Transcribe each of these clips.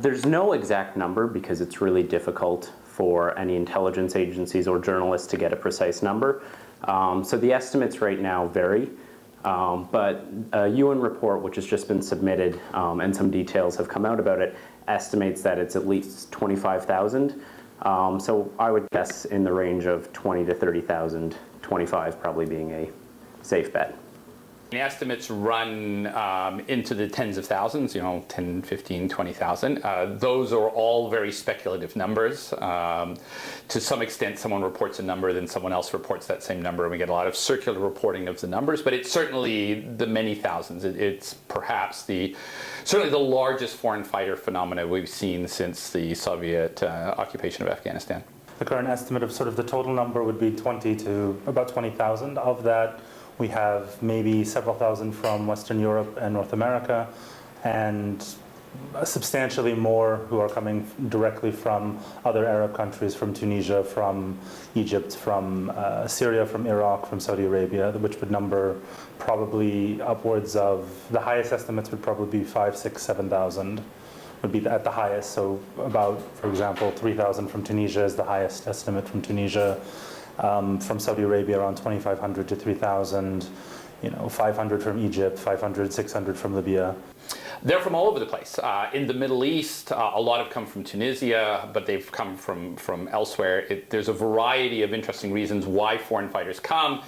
There's no exact number because it's really difficult for any intelligence agencies or journalists to get a precise number. So the estimates right now vary, but a UN report which has just been submitted and some details have come out about it estimates that it's at least 25,000. So I would guess in the range of 20 to 30,000, 25 probably being a safe bet. The estimates run into the tens of thousands, 10, 15, 20,000. Those are all very speculative numbers. To some extent, someone reports a number, then someone else reports that same number, and we get a lot of circular reporting of the numbers, but it's certainly the many thousands. It's perhaps certainly the largest foreign fighter phenomena we've seen since the Soviet occupation of Afghanistan. The current estimate of sort of the total number would be 20 to about 20,000. Of that, we have maybe several thousand from Western Europe and North America, and substantially more who are coming directly from other Arab countries, from Tunisia, from Egypt, from Syria, from Iraq, from Saudi Arabia, which would number probably upwards of, the highest estimates would probably be 5,000, 6,000, 7,000 would be at the highest. So about, for example, 3,000 from Tunisia is the highest estimate from Tunisia. From Saudi Arabia, around 2,500 to 3,000, 500 from Egypt, 500, 600 from Libya. They're from all over the place. In the Middle East, a lot have come from Tunisia, but they've come from elsewhere. There's a variety of interesting reasons why foreign fighters come.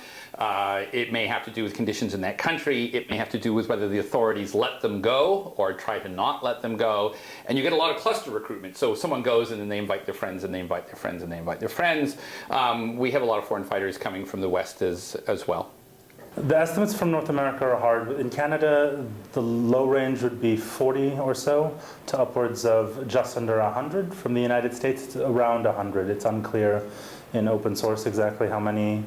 It may have to do with conditions in that country. It may have to do with whether the authorities let them go or try to not let them go. And you get a lot of cluster recruitment. So someone goes and then they invite their friends and they invite their friends and they invite their friends. We have a lot of foreign fighters coming from the West as well. The estimates from North America are hard. In Canada, the low range would be 40 or so to upwards of just under 100. From the United States, it's around 100. It's unclear in open source exactly how many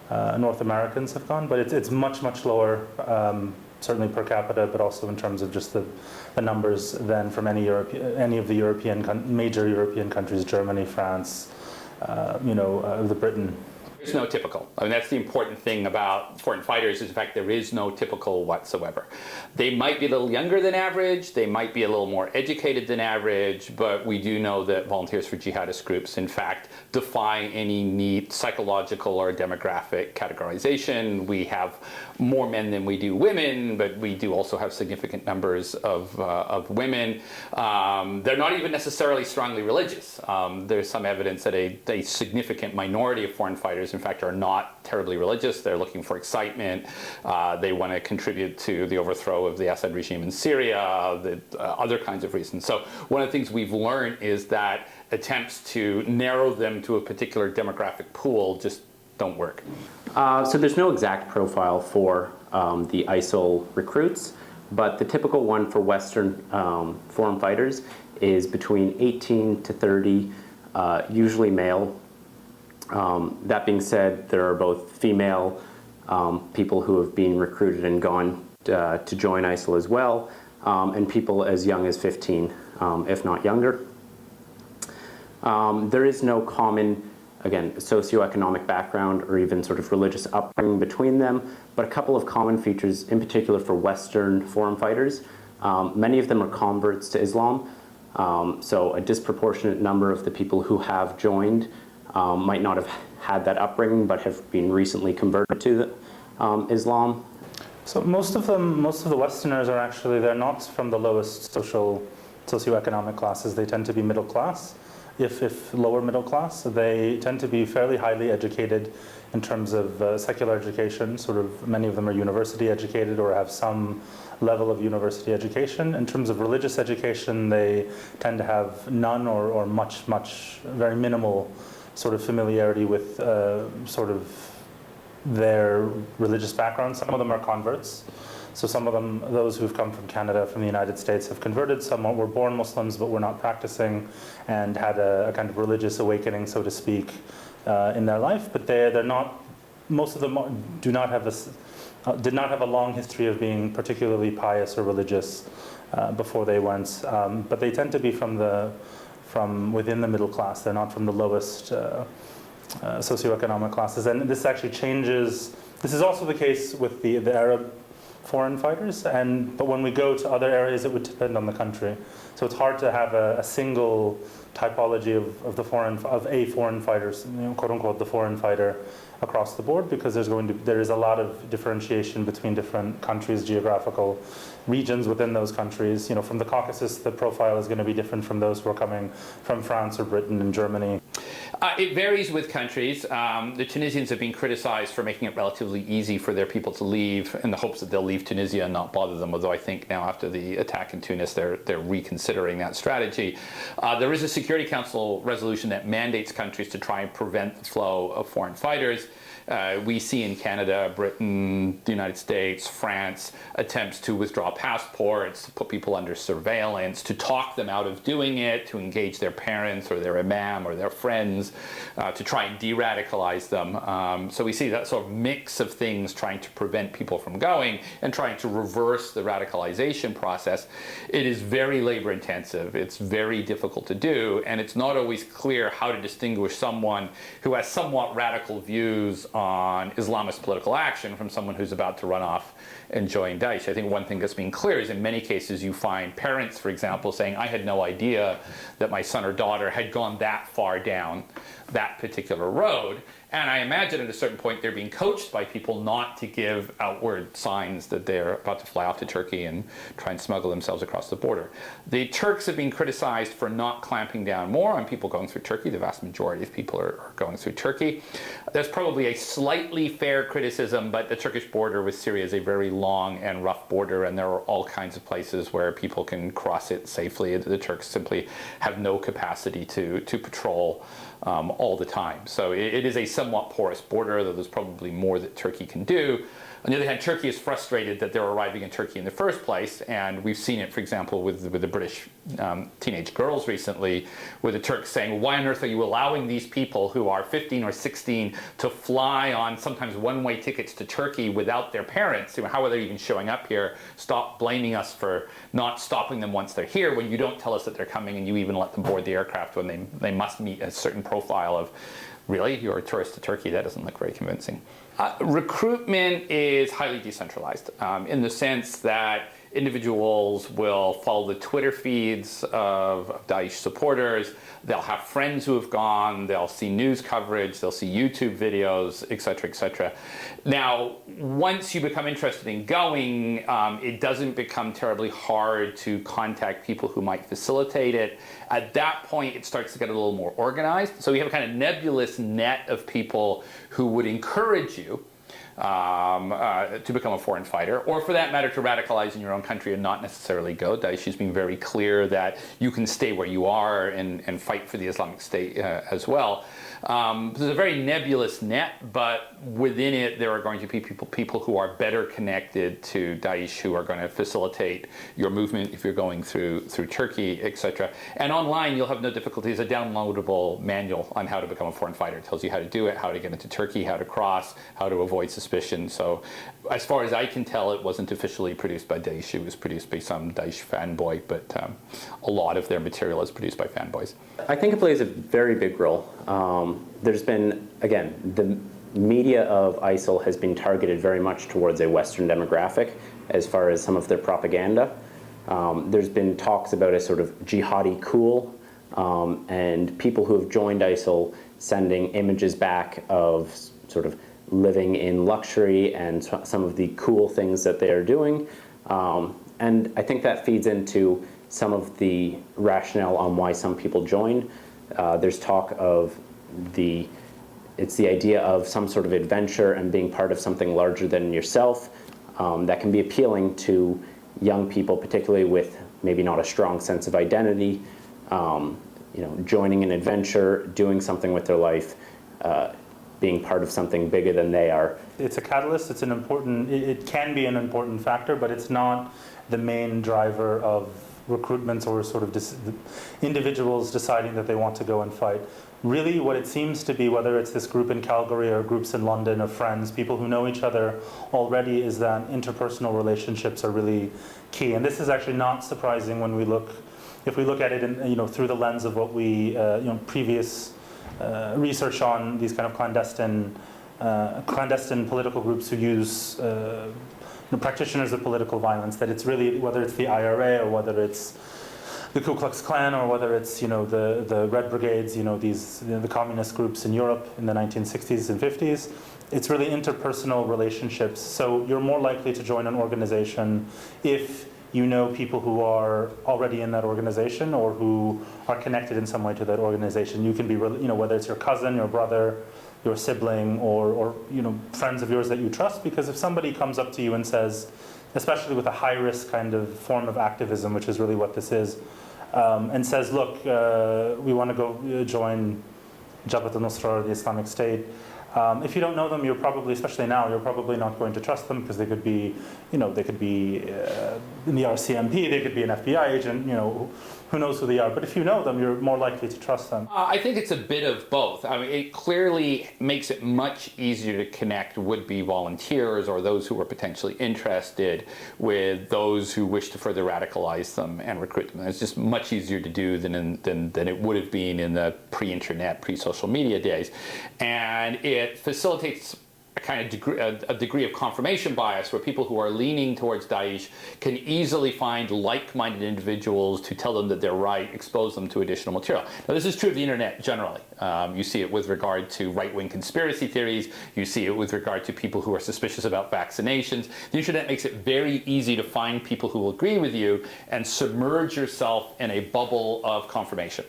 North Americans have gone, but it's much, much lower, certainly per capita, but also in terms of just the numbers than from any of the major European countries, Germany, France, the Britain. There's no typical. I mean, that's the important thing about foreign fighters is, in fact, there is no typical whatsoever. They might be a little younger than average, they might be a little more educated than average, but we do know that volunteers for jihadist groups, in fact, defy any neat psychological or demographic categorization. We have more men than we do women, but we do also have significant numbers of women. They're not even necessarily strongly religious. There's some evidence that a significant minority of foreign fighters, in fact, are not terribly religious. They're looking for excitement. They want to contribute to the overthrow of the Assad regime in Syria, other kinds of reasons. So one of the things we've learned is that attempts to narrow them to a particular demographic pool just don't work. So there's no exact profile for the ISIL recruits, but the typical one for Western foreign fighters is between 18 to 30, usually male. That being said, there are both female people who have been recruited and gone to join ISIL as well, and people as young as 15, if not younger. There is no common, again, socioeconomic background or even sort of religious upbringing between them, but a couple of common features, in particular for Western foreign fighters. Many of them are converts to Islam, so a disproportionate number of the people who have joined might not have had that upbringing, but have been recently converted to Islam. So most of the Westerners are actually, they're not from the lowest socioeconomic classes. They tend to be middle class, if lower middle class. They tend to be fairly highly educated in terms of secular education. Sort of many of them are university educated or have some level of university education. In terms of religious education, they tend to have none or much, very minimal sort of familiarity with sort of their religious background. Some of them are converts. So some of them, those who've come from Canada, from the United States, have converted. Some were born Muslims but were not practicing and had a kind of religious awakening, so to speak, in their life. But they're not, most of them did not have a long history of being particularly pious or religious before they went. But they tend to be from within the middle class. They're not from the lowest socioeconomic classes. And this actually changes. This is also the case with the Arab foreign fighters, but when we go to other areas, it would depend on the country. So it's hard to have a single typology of a foreign fighter, quote unquote, the foreign fighter across the board, because there is a lot of differentiation between different countries, geographical regions within those countries. From the Caucasus, the profile is going to be different from those who are coming from France or Britain and Germany. It varies with countries. The Tunisians have been criticized for making it relatively easy for their people to leave in the hopes that they'll leave Tunisia and not bother them, although I think now after the attack in Tunis, they're reconsidering that strategy. There is a Security Council resolution that mandates countries to try and prevent the flow of foreign fighters. We see in Canada, Britain, the United States, France, attempts to withdraw passports, to put people under surveillance, to talk them out of doing it, to engage their parents or their imam or their friends, to try and de-radicalize them. So we see that sort of mix of things trying to prevent people from going and trying to reverse the radicalization process. It is very labor intensive, it's very difficult to do, and it's not always clear how to distinguish someone who has somewhat radical views on Islamist political action from someone who's about to run off and join Daesh. I think one thing that's been clear is in many cases you find parents, for example, saying, I had no idea that my son or daughter had gone that far down that particular road. And I imagine at a certain point they're being coached by people not to give outward signs that they're about to fly off to Turkey and try and smuggle themselves across the border. The Turks have been criticized for not clamping down more on people going through Turkey. The vast majority of people are going through Turkey. There's probably a slightly fair criticism, but the Turkish border with Syria is a very long and rough border, and there are all kinds of places where people can cross it safely. The Turks simply have no capacity to patrol all the time. So it is a somewhat porous border, though there's probably more that Turkey can do. On the other hand, Turkey is frustrated that they're arriving in Turkey in the first place, and we've seen it, for example, with the British teenage girls recently, with the Turks saying, why on earth are you allowing these people who are 15 or 16 to fly on sometimes one-way tickets to Turkey without their parents? How are they even showing up here? Stop blaming us for not stopping them once they're here when you don't tell us that they're coming and you even let them board the aircraft when they must meet a certain profile of, really, you're a tourist to Turkey? That doesn't look very convincing. Recruitment is highly decentralized in the sense that individuals will follow the Twitter feeds of Daesh supporters. They'll have friends who have gone. They'll see news coverage. They'll see YouTube videos, et cetera, et cetera. Now, once you become interested in going, it doesn't become terribly hard to contact people who might facilitate it. At that point, it starts to get a little more organized. So we have a kind of nebulous net of people who would encourage you to become a foreign fighter, or for that matter, to radicalize in your own country and not necessarily go. Daesh has been very clear that you can stay where you are and fight for the Islamic State as well. There's a very nebulous net, but within it there are going to be people who are better connected to Daesh, who are going to facilitate your movement if you're going through Turkey, etc. And online you'll have no difficulties. A downloadable manual on how to become a foreign fighter. It tells you how to do it, how to get into Turkey, how to cross, how to avoid suspicion. So as far as I can tell, it wasn't officially produced by Daesh. It was produced by some Daesh fanboy, but a lot of their material is produced by fanboys. I think it plays a very big role. There's been, again, the media of ISIL has been targeted very much towards a Western demographic as far as some of their propaganda. There's been talks about a sort of jihadi cool, and people who have joined ISIL sending images back of sort of living in luxury and some of the cool things that they are doing. And I think that feeds into some of the rationale on why some people join. There's talk of it's the idea of some sort of adventure and being part of something larger than yourself that can be appealing to young people, particularly with maybe not a strong sense of identity. Joining an adventure, doing something with their life, being part of something bigger than they are. It's a catalyst. It can be an important factor, but it's not the main driver of recruitments or sort of individuals deciding that they want to go and fight. Really what it seems to be, whether it's this group in Calgary or groups in London of friends, people who know each other already, is that interpersonal relationships are really key. And this is actually not surprising when if we look at it in, through the lens of what we, previous research on these kind of clandestine political groups who use practitioners of political violence, that it's really, whether it's the IRA or whether it's the Ku Klux Klan or whether it's the Red Brigades, the communist groups in Europe in the 1960s and 50s, it's really interpersonal relationships. So you're more likely to join an organization if you know people who are already in that organization or who are connected in some way to that organization. You can be, whether it's your cousin, your brother, your sibling, or friends of yours that you trust. Because if somebody comes up to you and says, especially with a high-risk kind of form of activism, which is really what this is, and says, look, we want to go join Jabhat al-Nusra or the Islamic State. If you don't know them, you're probably, especially now, you're probably not going to trust them because they could be, in the RCMP, they could be an FBI agent, who knows who they are. But if you know them, you're more likely to trust them. I think it's a bit of both. I mean, it clearly makes it much easier to connect would-be volunteers or those who are potentially interested with those who wish to further radicalize them and recruit them. It's just much easier to do than it would have been in the pre-internet, pre-social media days. And it facilitates a degree of confirmation bias where people who are leaning towards Daesh can easily find like-minded individuals to tell them that they're right, expose them to additional material. Now, this is true of the internet generally. You see it with regard to right-wing conspiracy theories. You see it with regard to people who are suspicious about vaccinations. The internet makes it very easy to find people who will agree with you and submerge yourself in a bubble of confirmation,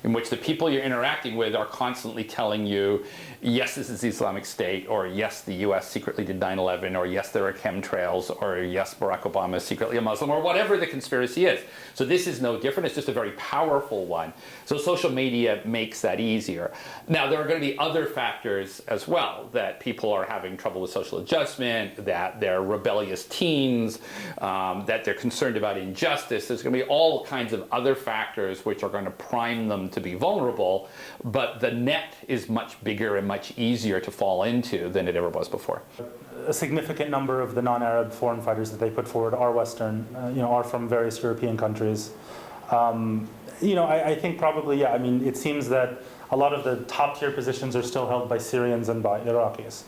in which the people you're interacting with are constantly telling you, yes, this is the Islamic State, or yes, the US secretly did 9/11, or yes, there are chemtrails, or yes, Barack Obama is secretly a Muslim, or whatever the conspiracy is. So this is no different. It's just a very powerful one. So social media makes that easier. Now, there are going to be other factors as well, that people are having trouble with social adjustment, that they're rebellious teens, that they're concerned about injustice. There's going to be all kinds of other factors which are going to prime them to be vulnerable, but the net is much bigger and much easier to fall into than it ever was before. A significant number of the non-Arab foreign fighters that they put forward are Western, are from various European countries. I think probably, yeah, I mean, it seems that a lot of the top-tier positions are still held by Syrians and by Iraqis.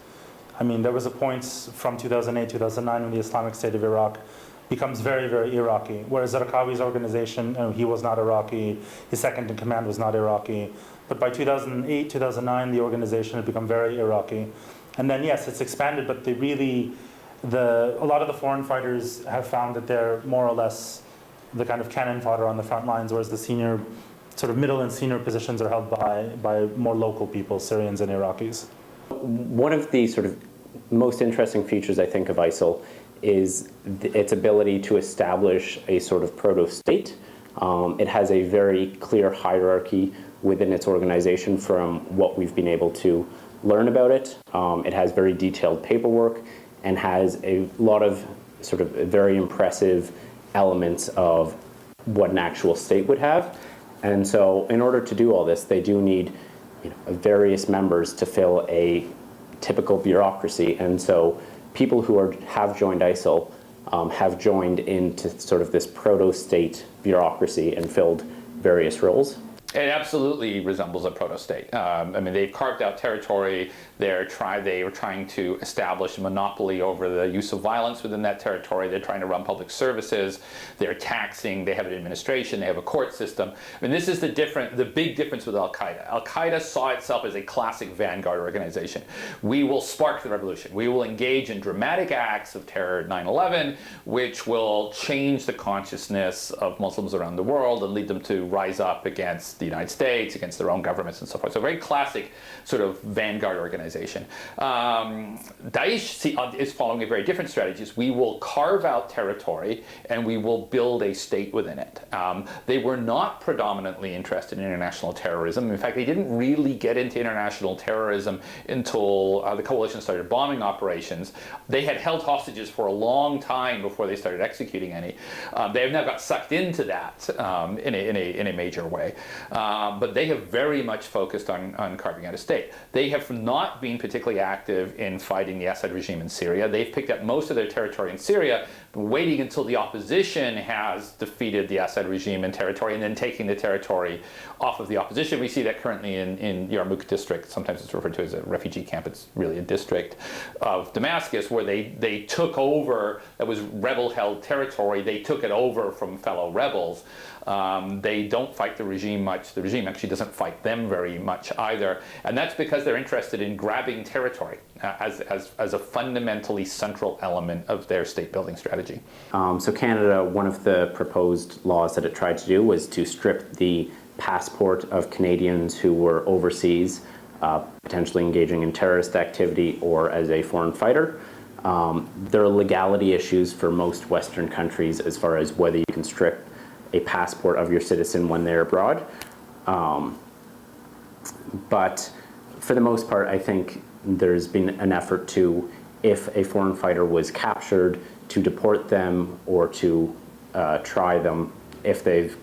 I mean, there was a point from 2008, 2009 when the Islamic State of Iraq becomes very, very Iraqi. Whereas Zarqawi's organization, he was not Iraqi, his second in command was not Iraqi. But by 2008, 2009, the organization had become very Iraqi. And then, yes, it's expanded, but a lot of the foreign fighters have found that they're more or less the kind of cannon fodder on the front lines, whereas the senior, sort of middle and senior positions are held by more local people, Syrians and Iraqis. One of the sort of most interesting features, I think, of ISIL is its ability to establish a sort of proto-state. It has a very clear hierarchy within its organization from what we've been able to learn about it. It has very detailed paperwork and has a lot of sort of very impressive elements of what an actual state would have. And so in order to do all this, they do need various members to fill a typical bureaucracy. And so people who have joined ISIL have joined into sort of this proto-state bureaucracy and filled various roles. It absolutely resembles a proto-state. I mean, they've carved out territory. They are trying to establish a monopoly over the use of violence within that territory. They're trying to run public services. They're taxing. They have an administration. They have a court system. I mean, this is the big difference with Al-Qaeda. Al-Qaeda saw itself as a classic vanguard organization. We will spark the revolution. We will engage in dramatic acts of terror, 9/11, which will change the consciousness of Muslims around the world and lead them to rise up against the United States, against their own governments and so forth. So a very classic sort of vanguard organization. Daesh is following a very different strategy. We will carve out territory and we will build a state within it. They were not predominantly interested in international terrorism. In fact, they didn't really get into international terrorism until the coalition started bombing operations. They had held hostages for a long time before they started executing any. They have now got sucked into that in a major way. But they have very much focused on carving out a state. They have not been particularly active in fighting the Assad regime in Syria. They've picked up most of their territory in Syria, but waiting until the opposition has defeated the Assad regime in territory and then taking the territory off of the opposition. We see that currently in Yarmouk district. Sometimes it's referred to as a refugee camp. It's really a district of Damascus where they took over, that was rebel-held territory. They took it over from fellow rebels. They don't fight the regime much. The regime actually doesn't fight them very much either. And that's because they're interested in grabbing territory as a fundamentally central element of their state-building strategy. So Canada, one of the proposed laws that it tried to do was to strip the passport of Canadians who were overseas, potentially engaging in terrorist activity or as a foreign fighter. There are legality issues for most Western countries as far as whether you can strip a passport of your citizen when they're abroad. But for the most part, I think there's been an effort to, if a foreign fighter was captured, to deport them or to try them if they've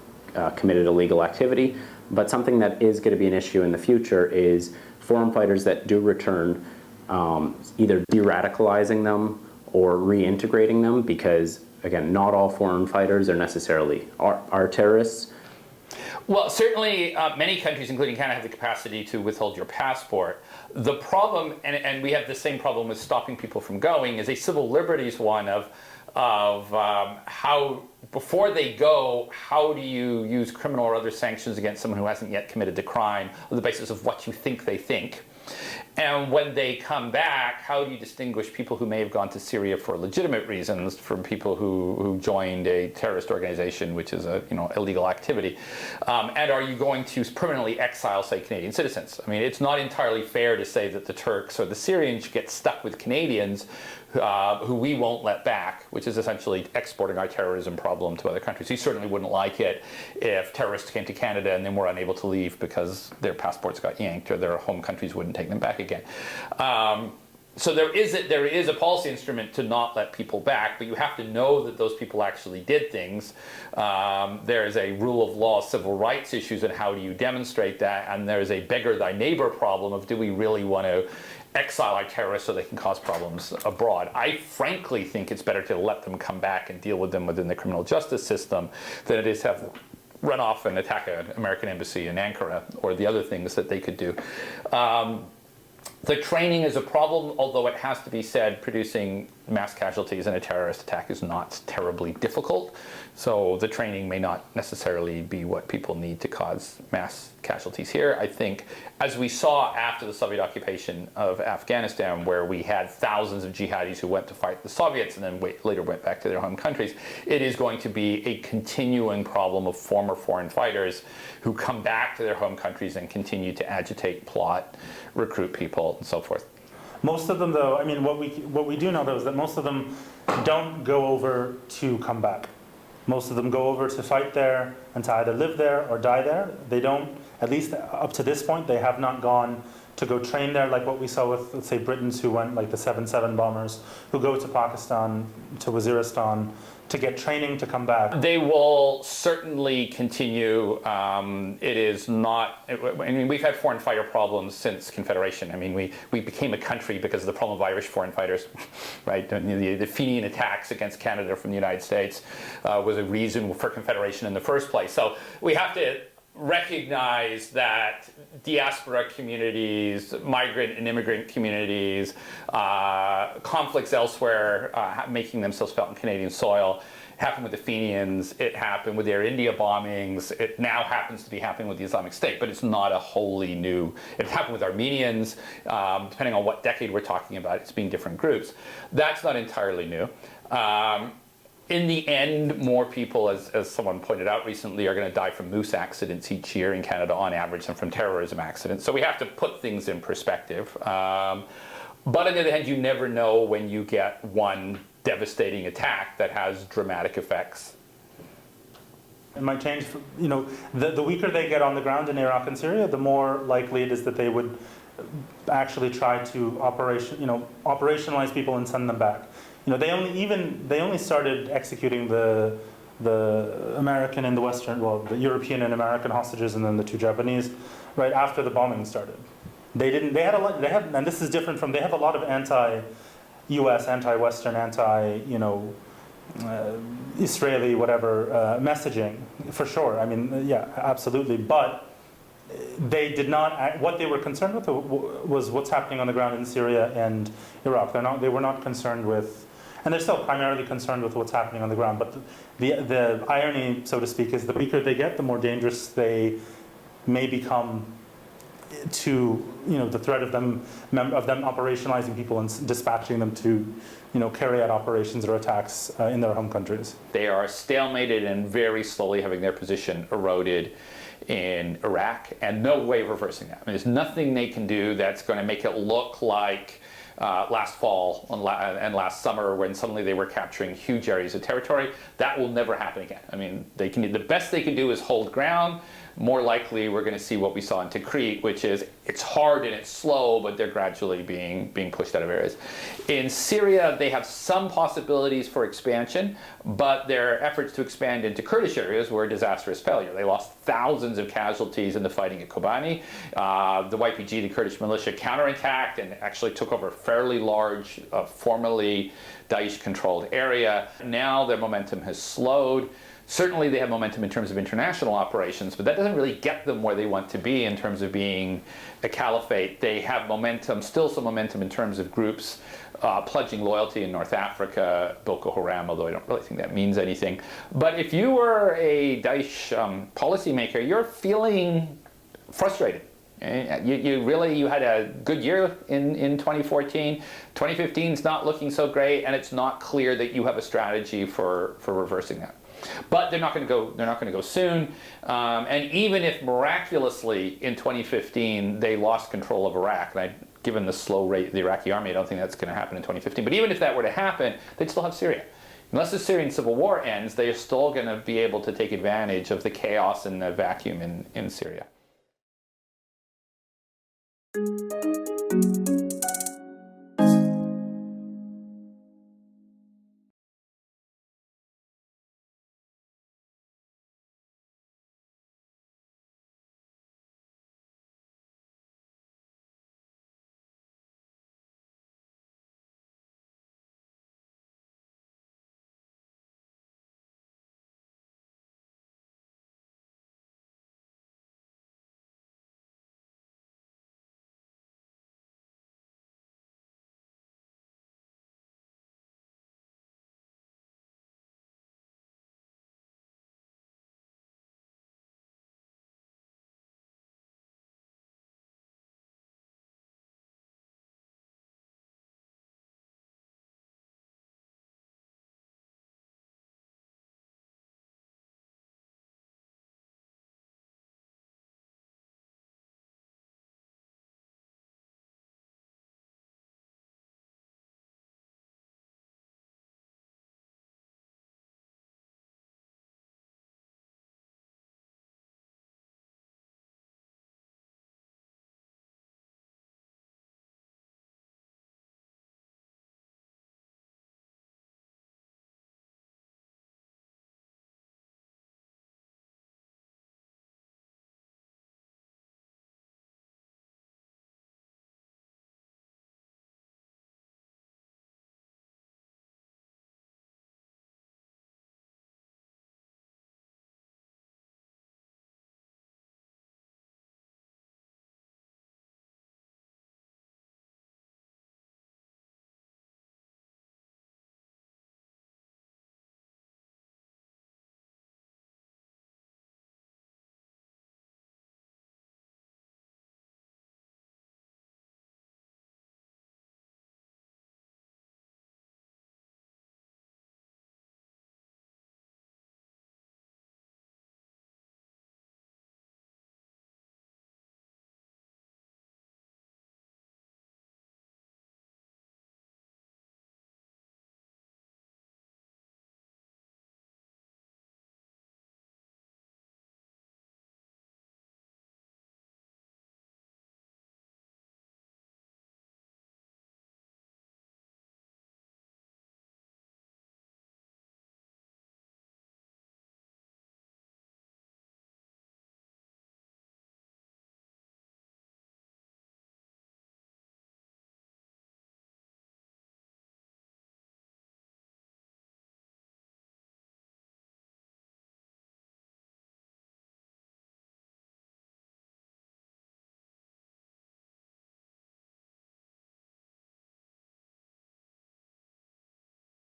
committed illegal activity. But something that is going to be an issue in the future is foreign fighters that do return, either de-radicalizing them or reintegrating them, because again, not all foreign fighters are necessarily are terrorists. Well, certainly many countries, including Canada, have the capacity to withhold your passport. The problem, and we have the same problem with stopping people from going, is a civil liberties one of how, before they go, how do you use criminal or other sanctions against someone who hasn't yet committed the crime on the basis of what you think they think? And when they come back, how do you distinguish people who may have gone to Syria for legitimate reasons from people who joined a terrorist organization, which is a illegal activity? And are you going to permanently exile, say, Canadian citizens? I mean, it's not entirely fair to say that the Turks or the Syrians get stuck with Canadians who we won't let back, which is essentially exporting our terrorism problem to other countries. We certainly wouldn't like it if terrorists came to Canada and then were unable to leave because their passports got yanked or their home countries wouldn't take them back again. So there is a policy instrument to not let people back, but you have to know that those people actually did things. There is a rule of law, civil rights issues, and how do you demonstrate that? And there is a beggar thy neighbor problem of, do we really want to exile our terrorists so they can cause problems abroad? I frankly think it's better to let them come back and deal with them within the criminal justice system than it is to have run off and attack an American embassy in Ankara or the other things that they could do. The training is a problem, although it has to be said, producing mass casualties in a terrorist attack is not terribly difficult. So the training may not necessarily be what people need to cause mass casualties here. I think, as we saw after the Soviet occupation of Afghanistan, where we had thousands of jihadis who went to fight the Soviets and then later went back to their home countries, it is going to be a continuing problem of former foreign fighters who come back to their home countries and continue to agitate, plot, recruit people, and so forth. Most of them, though, I mean, what we do know, though, is that most of them don't go over to come back. Most of them go over to fight there and to either live there or die there. They don't, at least up to this point, they have not gone to go train there, like what we saw with, let's say, Britons who went, like the 7/7 bombers, who go to Pakistan, to Waziristan, to get training to come back. They will certainly continue. It is not, I mean, we've had foreign fighter problems since Confederation. I mean, we became a country because of the problem of Irish foreign fighters, right? The Fenian attacks against Canada from the United States was a reason for Confederation in the first place. So we have to recognize that diaspora communities, migrant and immigrant communities, conflicts elsewhere making themselves felt in Canadian soil. It happened with the Fenians, it happened with Air India bombings, it now happens to be happening with the Islamic State, but it's not a wholly new, it happened with Armenians, depending on what decade we're talking about, it's been different groups. That's not entirely new. In the end, more people, as someone pointed out recently, are going to die from moose accidents each year in Canada on average than from terrorism accidents. So we have to put things in perspective. But on the other hand, you never know when you get one devastating attack that has dramatic effects. It might change, the weaker they get on the ground in Iraq and Syria, the more likely it is that they would actually try to operationalize people and send them back. They only started executing the the American and the Western, well, the European and American hostages, and then the 2 Japanese, right after the bombing started. They had a lot, and this is different from, they have a lot of anti-US, anti-Western, Israeli, whatever, messaging, for sure. I mean, yeah, absolutely. But they did not, what they were concerned with was what's happening on the ground in Syria and Iraq. They were not concerned with, and they're still primarily concerned with what's happening on the ground. But the irony, so to speak, is the weaker they get, the more dangerous they may become to, the threat of them operationalizing people and dispatching them to, carry out operations or attacks in their home countries. They are stalemated and very slowly having their position eroded in Iraq, and no way of reversing that. I mean, there's nothing they can do that's going to make it look like last fall and last summer, when suddenly they were capturing huge areas of territory. That will never happen again. I mean, the best they can do is hold ground. More likely, we're going to see what we saw in Tikrit, which is it's hard and it's slow, but they're gradually being pushed out of areas. In Syria, they have some possibilities for expansion, but their efforts to expand into Kurdish areas were a disastrous failure. They lost thousands of casualties in the fighting at Kobani. The YPG, the Kurdish militia, counterattacked and actually took over a fairly large, formerly Daesh-controlled area. Now their momentum has slowed. Certainly they have momentum in terms of international operations, but that doesn't really get them where they want to be in terms of being a caliphate. They have momentum, still some momentum in terms of groups pledging loyalty in North Africa, Boko Haram, although I don't really think that means anything. But if you were a Daesh policymaker, you're feeling frustrated. You had a good year in 2014. 2015 is not looking so great, and it's not clear that you have a strategy for reversing that. But they're not going to go. They're not going to go soon. And even if miraculously in 2015 they lost control of Iraq, and given the slow rate of the Iraqi army, I don't think that's going to happen in 2015. But even if that were to happen, they'd still have Syria. Unless the Syrian civil war ends, they are still going to be able to take advantage of the chaos and the vacuum in Syria.